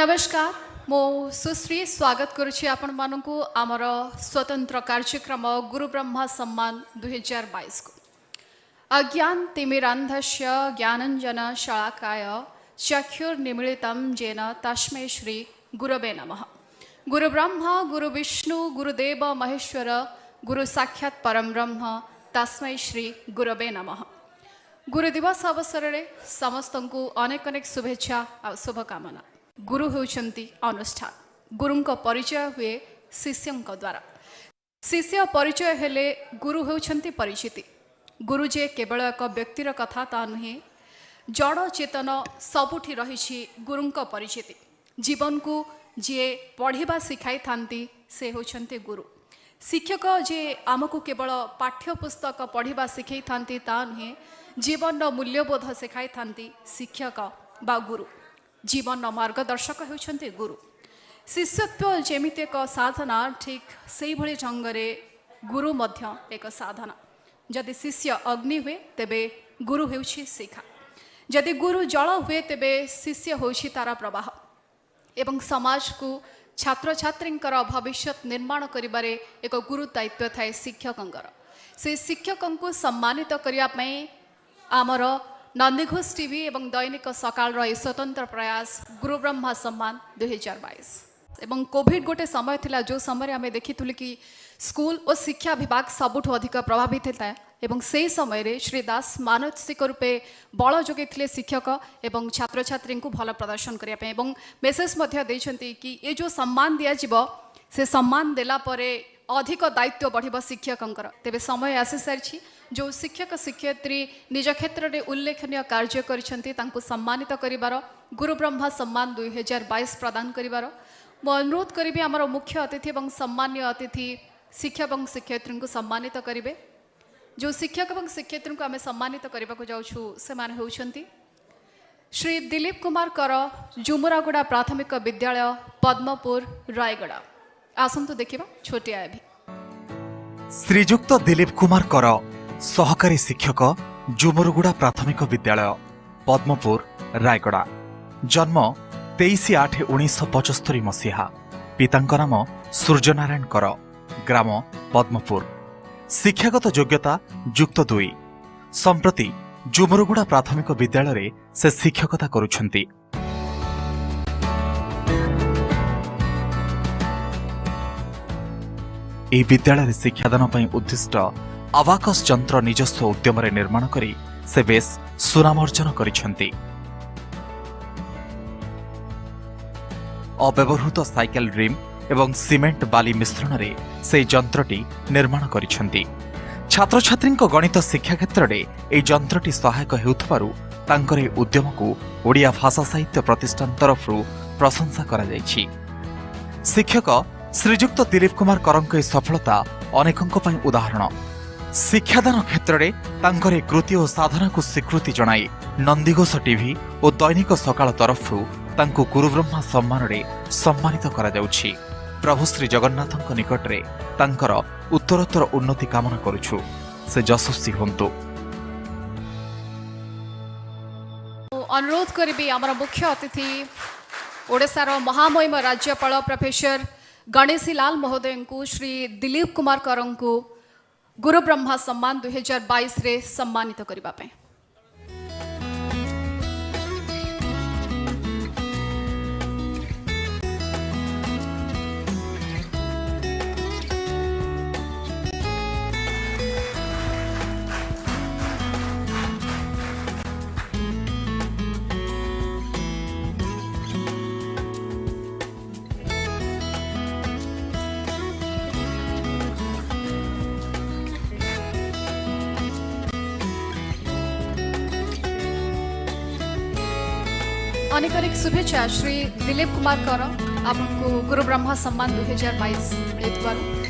नमस्कार मो सुश्री स्वागत करुछि आपण मानकु आमर स्वतंत्र कार्यक्रम गुरु ब्रह्मा सम्मान 2022 को अज्ञान तिमिरान्धस्य ज्ञानञ्जन शलाकाय चक्षुर्निमीलितं येन तस्मै श्री गुरवे नमः। गुरु ब्रह्मा गुरु विष्णु गुरुदेव महेश्वर गुरु साक्षात् परम ब्रह्म तस्मै श्री गुरवे नमः। गुरु दिवस अवसर में समस्त को अनेक अनेक शुभेच्छा और शुभकामना। गुरु होउछंती अनुष्ठान गुरुंक परिचय हुए शिष्यों द्वारा शिष्य परिचय हेले गुरु होउछंती परिचिति। गुरु जे केवल एक व्यक्तिर कथा ता नुहे जड़ चेतन सबुठी रही गुरुंक परिचिति। जीवन को जे पढ़िबा सिखाई थांती से होउछंती गुरु। शिक्षक जे आमको केवल पाठ्यपुस्तक पढ़िबा सिखाई थांती ता नुहे जीवन मूल्यबोध सिखाई थांती शिक्षक बा गुरु। जीवन मार्गदर्शक होउछंती गुरु। शिष्यत्व जेमिति एक साधना ठीक सेही भली ढंगरे गुरु मध्य एक साधना। जदि शिष्य अग्नि हुए तेबे गुरु हेउछि शिखा। जदि गुरु जल हुए तेबे शिष्य होउछि तारा प्रवाह। एवं समाज को छात्र छात्रींकर भविष्य निर्माण करिबारे एक गुरु दायित्व थाए शिक्षकंकर। से शिक्षकों को सम्मानित करिया पई आमर नंदीघोष टीवी एवं दैनिक सकाल स्वतंत्र प्रयास गुरु ब्रह्मा सम्मान 2022 एवं कोविड गोटे समय थिला जो समय आम देखी कि स्कूल और शिक्षा विभाग सबुठ अधिक प्रभावित होता एवं से समय रे श्री दास मानसिक रूपे बल जोगे शिक्षक एवं छात्र छात्री को भल प्रदर्शन करने एवं मेसेज कि ये जो सम्मान दिज्व से सम्मान देला परे अधिक दायित्व बढ़ शिक्षकंकर। तेबे समय आसी सारी जो शिक्षक शिक्षयित्री निज क्षेत्र में उल्लेखनीय कार्य करिसेंती तांको सम्मानित करिवार गुरु ब्रह्मा सम्मान 2022 प्रदान करिवार मो अनुरोध करी आमर मुख्य अतिथि एवं सम्मान्य अतिथि शिक्षक और शिक्षयित्री को सम्मानित करेंगे। जो शिक्षक और शिक्षयित्री को आम सम्मानित करने को जाऊँ से माने होउछंती श्री दिलीप कुमार कर जुमुरागुड़ा प्राथमिक विद्यालय पद्मपुर रायगड़ा। आसंतु देखिबा छोटिया भी श्रीजुक्त दिलीप कुमार कर सहकारी शिक्षक जुमुरगुड़ा प्राथमिक विद्यालय पद्मपुर रायगड़ा। जन्म 23/8/1975 मसीहा। पितांक नाम सूर्यनारायण कर। ग्राम पद्मपुर। शिक्षागत योग्यता युक्त 2। संप्रति जुमुरगुड़ा प्राथमिक विद्यालय से शिक्षकता करुछंती। ଏହି ବିଦ୍ୟାଳୟରେ ଶିକ୍ଷାଦାନ ପାଇଁ ଉଦ୍ଦିଷ୍ଟ ଆବାକସ୍ ଯନ୍ତ୍ର ନିଜସ୍ୱ ଉଦ୍ୟମରେ ନିର୍ମାଣ କରି ସେ ବେଶ୍ ସୁନାମ ଅର୍ଜନ କରିଛନ୍ତି। ଅବ୍ୟବହୃତ ସାଇକେଲ ରିମ୍ ଏବଂ ସିମେଣ୍ଟ ବାଲି ମିଶ୍ରଣରେ ସେହି ଯନ୍ତ୍ରଟି ନିର୍ମାଣ କରିଛନ୍ତି। ଛାତ୍ରଛାତ୍ରୀଙ୍କ ଗଣିତ ଶିକ୍ଷା କ୍ଷେତ୍ରରେ ଏହି ଯନ୍ତ୍ରଟି ସହାୟକ ହେଉଥିବାରୁ ତାଙ୍କର ଏହି ଉଦ୍ୟମକୁ ଓଡ଼ିଆ ଭାଷା ସାହିତ୍ୟ ପ୍ରତିଷ୍ଠାନ ତରଫରୁ ପ୍ରଶଂସା କରାଯାଇଛି। ଶିକ୍ଷକ श्रीजुक्त दिलीप कुमार करंक सफलता अनेकंक पई उदाहरण। शिक्षादान क्षेत्र में तांकर कृति और साधना को स्वीकृति जणाई नंदीघोष टीवी और दैनिक सकाल तरफु तांको गुरु ब्रह्मा सम्मान रे सम्मानित करा जाउछि। प्रभु श्री जगन्नाथक निकट रे तांकर उत्तरोत्तर उन्नति कामना करुछु। से यशस्वी होंतु। अनुरोध करी आमर मुख्य अतिथि ओडिशार महामहिम राज्यपाल प्रोफेसर गणेशी लाल महोदय को श्री दिलीप कुमार करं को गुरु ब्रह्मा सम्मान 2022 रे सम्मानित करिबा पे। अनेक अनेक शुभेच्छा श्री दिलीप कुमार कर आपको गुरु ब्रह्मा सम्मान 2022 मिलुथिबारु।